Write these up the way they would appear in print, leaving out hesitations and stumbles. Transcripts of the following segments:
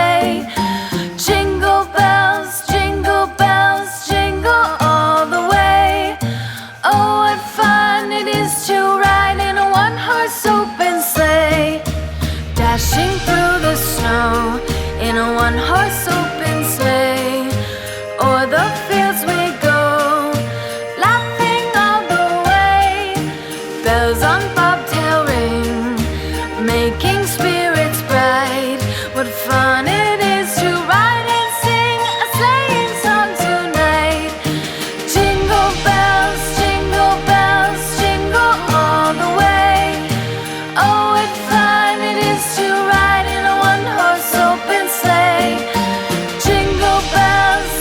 sleigh. Jingle bells, jingle all the way. Oh, what fun it is to ride in a one-horse open sleigh. Dashing through the snow in a one-horse open sleigh. O'er the fields we go, laughing all the way. Bells on bobtail ring, making spirits bright. What fun it is to ride and sing a sleighing song tonight. Jingle bells, jingle all the way. Oh, what fun it is to ride in a one-horse open sleigh. Jingle bells,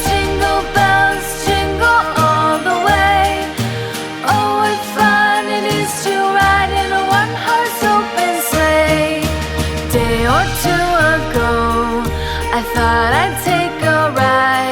jingle all the way. Oh, what fun it is to ride in a one-horse open sleigh. Day or two ago, I thought I'd take a ride